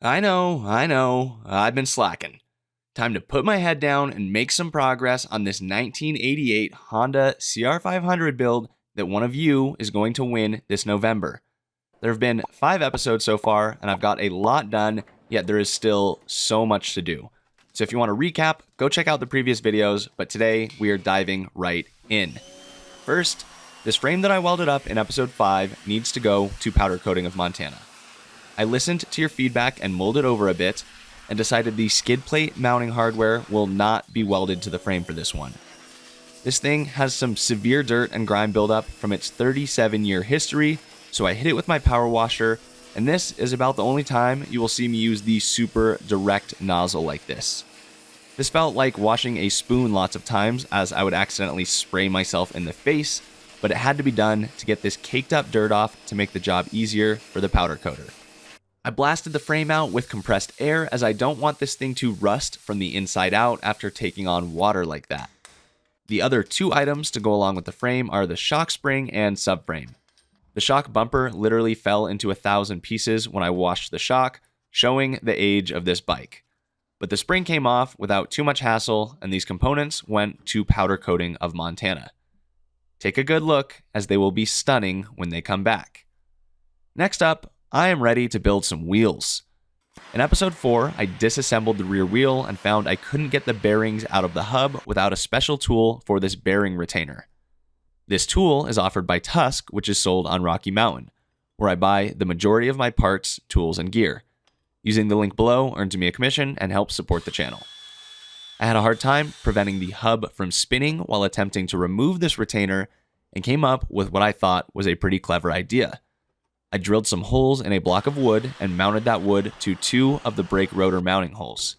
I know, I've been slacking. Time to put my head down and make some progress on this 1988 Honda CR500 build that one of you is going to win this November. There have been 5 episodes so far, and I've got a lot done, yet there is still so much to do. So if you want to recap, go check out the previous videos, but today we are diving right in. First, this frame that I welded up in episode 5 needs to go to Powder Coating of Montana. I listened to your feedback and molded over a bit, and decided the skid plate mounting hardware will not be welded to the frame for this one. This thing has some severe dirt and grime buildup from its 37-year history, so I hit it with my power washer, and this is about the only time you will see me use the super direct nozzle like this. This felt like washing a spoon lots of times, as I would accidentally spray myself in the face, but it had to be done to get this caked up dirt off to make the job easier for the powder coater. I blasted the frame out with compressed air, as I don't want this thing to rust from the inside out after taking on water like that. The other 2 items to go along with the frame are the shock spring and subframe. The shock bumper literally fell into 1,000 pieces when I washed the shock, showing the age of this bike. But the spring came off without too much hassle, and these components went to Powder Coating of Montana. Take a good look, as they will be stunning when they come back. Next up, I am ready to build some wheels. In episode 4, I disassembled the rear wheel and found I couldn't get the bearings out of the hub without a special tool for this bearing retainer. This tool is offered by Tusk, which is sold on Rocky Mountain, where I buy the majority of my parts, tools, and gear. Using the link below earns me a commission and helps support the channel. I had a hard time preventing the hub from spinning while attempting to remove this retainer, and came up with what I thought was a pretty clever idea. I drilled some holes in a block of wood and mounted that wood to 2 of the brake rotor mounting holes.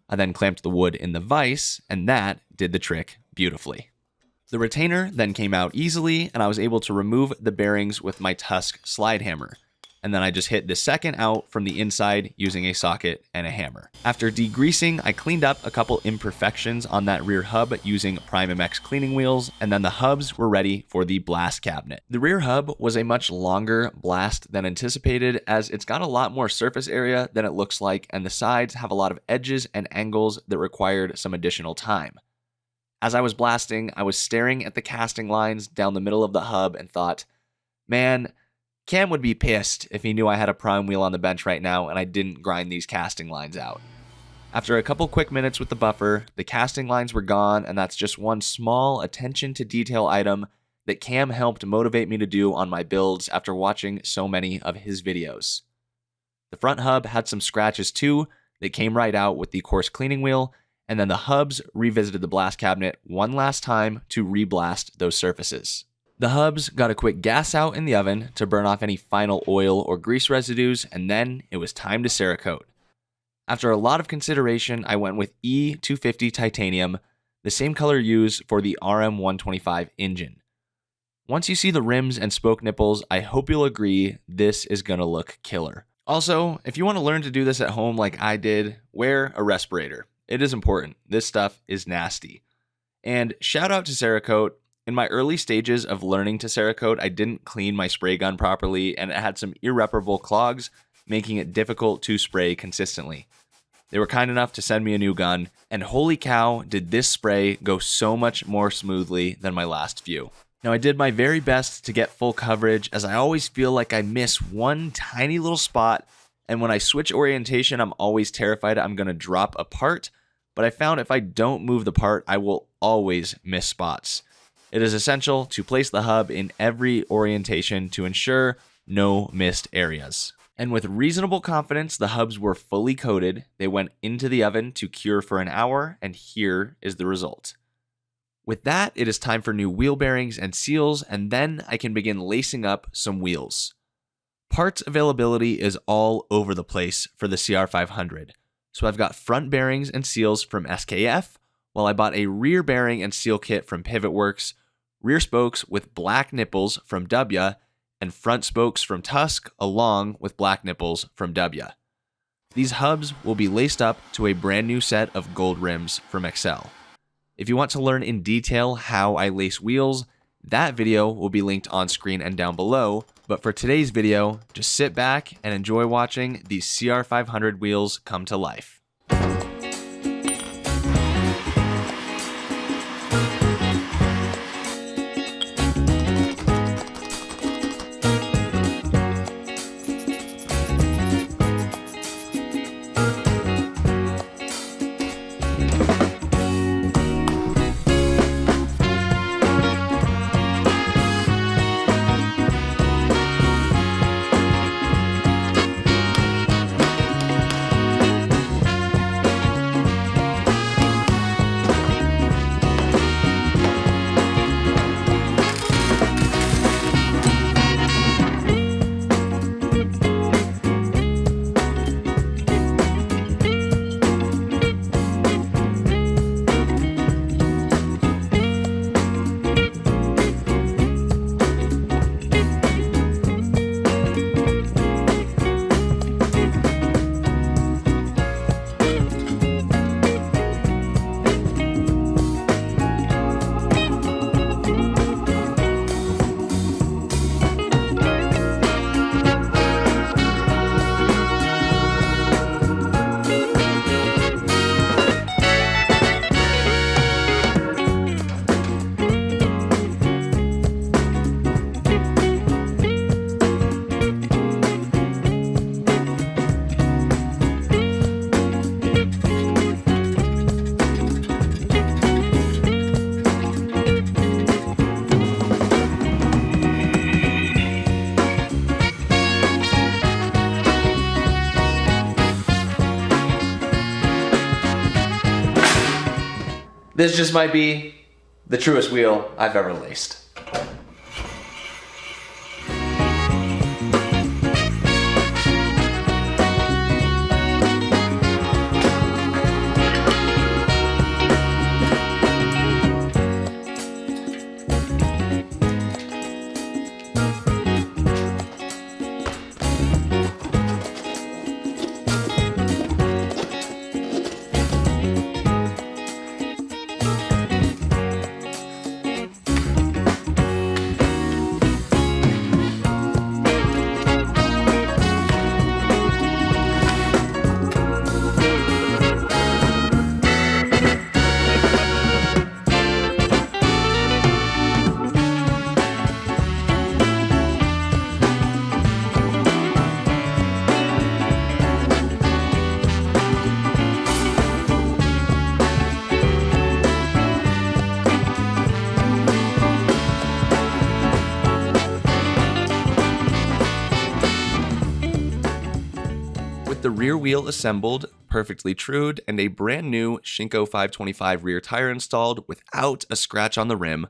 I then clamped the wood in the vise, and that did the trick beautifully. The retainer then came out easily, and I was able to remove the bearings with my Tusk slide hammer. And then I just hit the second out from the inside using a socket and a hammer. After degreasing, I cleaned up a couple imperfections on that rear hub using Prime MX cleaning wheels, and then the hubs were ready for the blast cabinet. The rear hub was a much longer blast than anticipated, as it's got a lot more surface area than it looks like, and the sides have a lot of edges and angles that required some additional time. As I was blasting, I was staring at the casting lines down the middle of the hub and thought, man, Cam would be pissed if he knew I had a prime wheel on the bench right now and I didn't grind these casting lines out. After a couple quick minutes with the buffer, the casting lines were gone, and that's just one small attention to detail item that Cam helped motivate me to do on my builds after watching so many of his videos. The front hub had some scratches too that came right out with the coarse cleaning wheel, and then the hubs revisited the blast cabinet one last time to reblast those surfaces. The hubs got a quick gas out in the oven to burn off any final oil or grease residues, and then it was time to Cerakote. After a lot of consideration, I went with E250 titanium, the same color used for the RM125 engine. Once you see the rims and spoke nipples, I hope you'll agree this is gonna look killer. Also, if you want to learn to do this at home like I did, wear a respirator. It is important. This stuff is nasty. And shout out to Cerakote. In my early stages of learning to Cerakote, I didn't clean my spray gun properly, and it had some irreparable clogs, making it difficult to spray consistently. They were kind enough to send me a new gun, and holy cow, did this spray go so much more smoothly than my last few. Now, I did my very best to get full coverage, as I always feel like I miss one tiny little spot, and when I switch orientation, I'm always terrified I'm going to drop a part, but I found if I don't move the part, I will always miss spots. It is essential to place the hub in every orientation to ensure no missed areas. And with reasonable confidence, the hubs were fully coated. They went into the oven to cure for an hour, and here is the result. With that, it is time for new wheel bearings and seals, and then I can begin lacing up some wheels. Parts availability is all over the place for the CR500. So I've got front bearings and seals from SKF, while I bought a rear bearing and seal kit from Pivotworks, rear spokes with black nipples from Dubya, and front spokes from Tusk along with black nipples from Dubya. These hubs will be laced up to a brand new set of gold rims from MxL. If you want to learn in detail how I lace wheels, that video will be linked on screen and down below, But for today's video, just sit back and enjoy watching these CR500 wheels come to life. This just might be the truest wheel I've ever laced. With the rear wheel assembled, perfectly trued, and a brand new Shinko 525 rear tire installed without a scratch on the rim,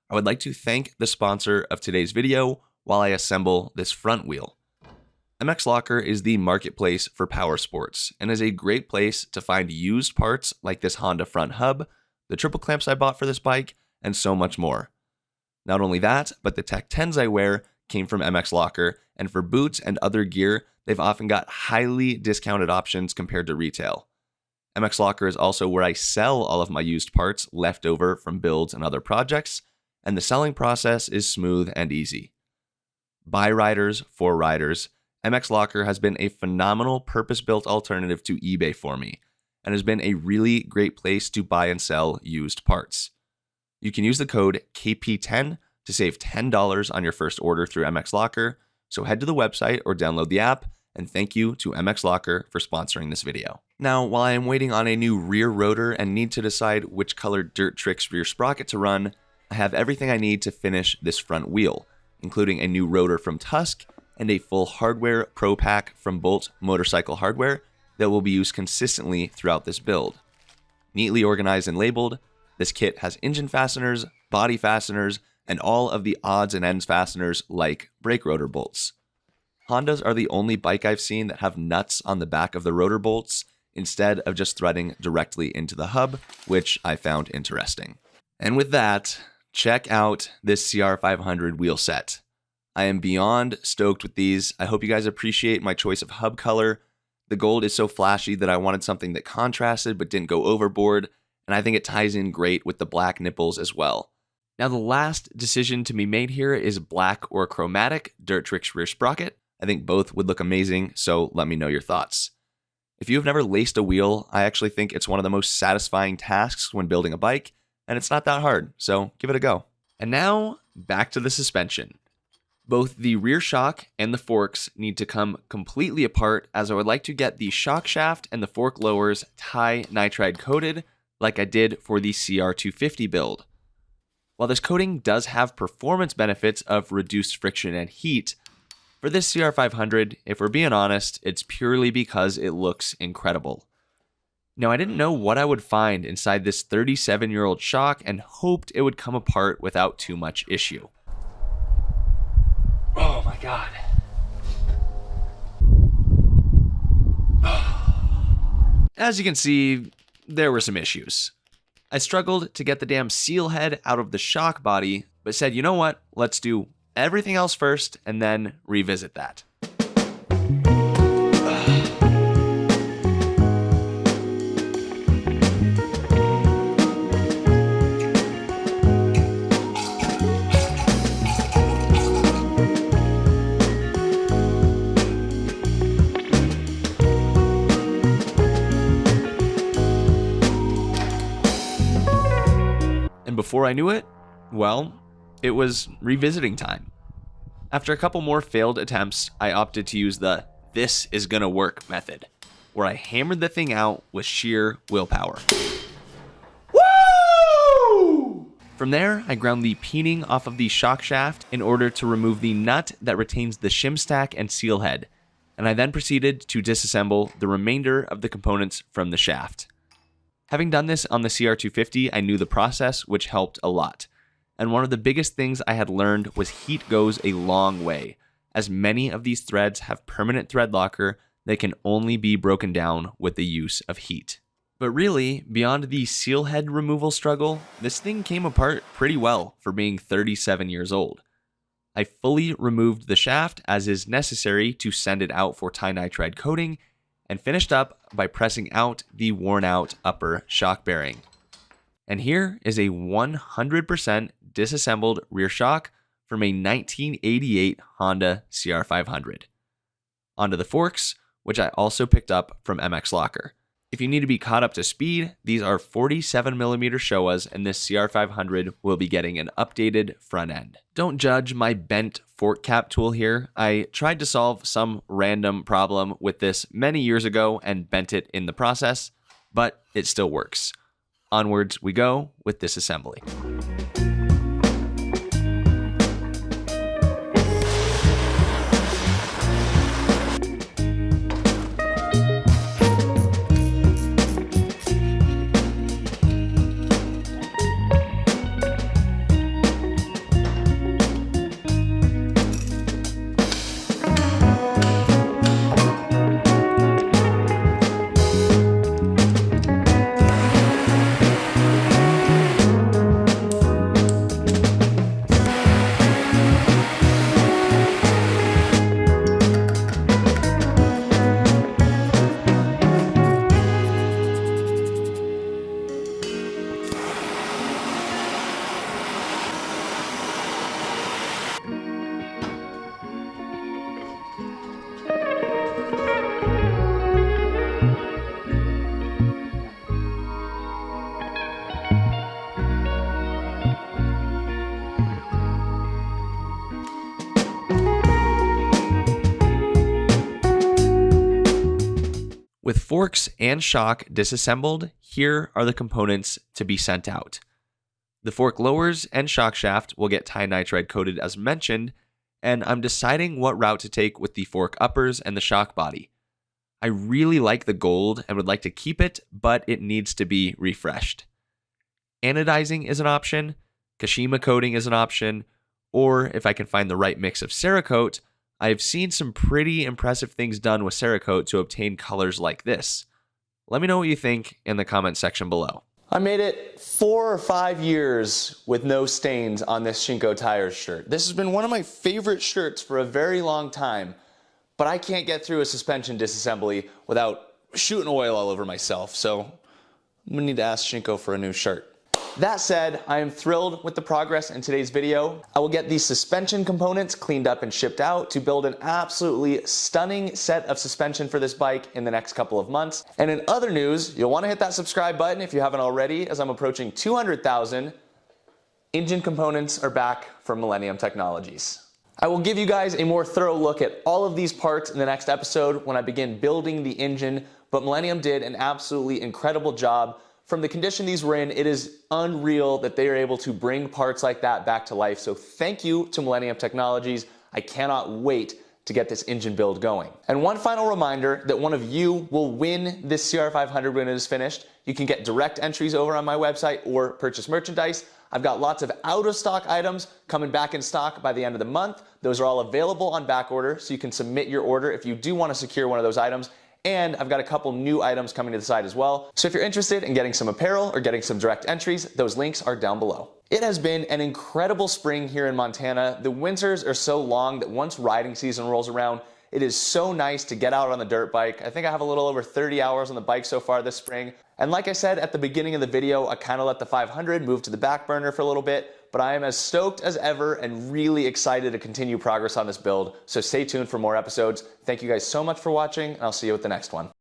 I would like to thank the sponsor of today's video while I assemble this front wheel. MxLocker is the marketplace for power sports and is a great place to find used parts like this Honda front hub, the triple clamps I bought for this bike, and so much more. Not only that, but the Tech 10s I wear came from MxLocker, and for boots and other gear, they've often got highly discounted options compared to retail. MxLocker is also where I sell all of my used parts left over from builds and other projects, and the selling process is smooth and easy. By riders for riders, MxLocker has been a phenomenal purpose-built alternative to eBay for me, and has been a really great place to buy and sell used parts. You can use the code KP10 to save $10 on your first order through MxLocker, so head to the website or download the app, and thank you to MxLocker for sponsoring this video. Now, while I am waiting on a new rear rotor and need to decide which color Dirt Tricks rear sprocket to run, I have everything I need to finish this front wheel, including a new rotor from Tusk and a full hardware pro pack from Bolt Motorcycle Hardware that will be used consistently throughout this build. Neatly organized and labeled, this kit has engine fasteners, body fasteners, and all of the odds and ends fasteners like brake rotor bolts. Hondas are the only bike I've seen that have nuts on the back of the rotor bolts instead of just threading directly into the hub, which I found interesting. And with that, check out this CR500 wheel set. I am beyond stoked with these. I hope you guys appreciate my choice of hub color. The gold is so flashy that I wanted something that contrasted but didn't go overboard, and I think it ties in great with the black nipples as well. Now the last decision to be made here is black or chromatic dirt tricks rear sprocket. I think both would look amazing, so let me know your thoughts. If you have never laced a wheel, I actually think it's one of the most satisfying tasks when building a bike, and it's not that hard, so give it a go. And now, back to the suspension. Both the rear shock and the forks need to come completely apart, as I would like to get the shock shaft and the fork lowers tie nitride coated like I did for the CR250 build. While this coating does have performance benefits of reduced friction and heat, for this CR500, if we're being honest, it's purely because it looks incredible. Now, I didn't know what I would find inside this 37-year-old shock and hoped it would come apart without too much issue. Oh my God. As you can see, there were some issues. I struggled to get the damn seal head out of the shock body, but said, you know what, let's do everything else first and then revisit that. And before I knew it, well, it was revisiting time. After a couple more failed attempts, I opted to use the "this is gonna work" method, where I hammered the thing out with sheer willpower. Woo! From there, I ground the peening off of the shock shaft in order to remove the nut that retains the shim stack and seal head, and I then proceeded to disassemble the remainder of the components from the shaft. Having done this on the CR250, I knew the process, which helped a lot. And one of the biggest things I had learned was heat goes a long way, as many of these threads have permanent thread locker that can only be broken down with the use of heat. But really, beyond the seal head removal struggle, this thing came apart pretty well for being 37 years old. I fully removed the shaft as is necessary to send it out for tie nitride coating, and finished up by pressing out the worn out upper shock bearing. And here is a 100% disassembled rear shock from a 1988 Honda CR500. Onto the forks, which I also picked up from MxLocker. If you need to be caught up to speed, these are 47mm Showas, and this CR500 will be getting an updated front end. Don't judge my bent fork cap tool here. I tried to solve some random problem with this many years ago and bent it in the process, but it still works. Onwards we go with disassembly. With forks and shock disassembled, here are the components to be sent out. The fork lowers and shock shaft will get tie nitride coated as mentioned, and I'm deciding what route to take with the fork uppers and the shock body. I really like the gold and would like to keep it, but it needs to be refreshed. Anodizing is an option, Kashima coating is an option, or if I can find the right mix of Cerakote, I've seen some pretty impressive things done with Cerakote to obtain colors like this. Let me know what you think in the comment section below. I made it 4 or 5 years with no stains on this Shinko Tires shirt. This has been one of my favorite shirts for a very long time, but I can't get through a suspension disassembly without shooting oil all over myself, so I'm gonna need to ask Shinko for a new shirt. That said, I am thrilled with the progress in today's video. I will get these suspension components cleaned up and shipped out to build an absolutely stunning set of suspension for this bike in the next couple of months. And in other news, you'll want to hit that subscribe button if you haven't already, as I'm approaching 200,000. Engine components are back from Millennium Technologies. I will give you guys a more thorough look at all of these parts in the next episode when I begin building the engine, but Millennium did an absolutely incredible job. From the condition these were in, it is unreal that they are able to bring parts like that back to life. So thank you to Millennium Technologies. I cannot wait to get this engine build going. And one final reminder that one of you will win this CR500 when it is finished. You can get direct entries over on my website or purchase merchandise. I've got lots of out of stock items coming back in stock by the end of the month. Those are all available on back order, so you can submit your order if you do want to secure one of those items. And I've got a couple new items coming to the site as well. So if you're interested in getting some apparel or getting some direct entries, those links are down below. It has been an incredible spring here in Montana. The winters are so long that once riding season rolls around, it is so nice to get out on the dirt bike. I think I have a little over 30 hours on the bike so far this spring. And like I said at the beginning of the video, I kind of let the 500 move to the back burner for a little bit, but I am as stoked as ever and really excited to continue progress on this build. So stay tuned for more episodes. Thank you guys so much for watching, and I'll see you with the next one.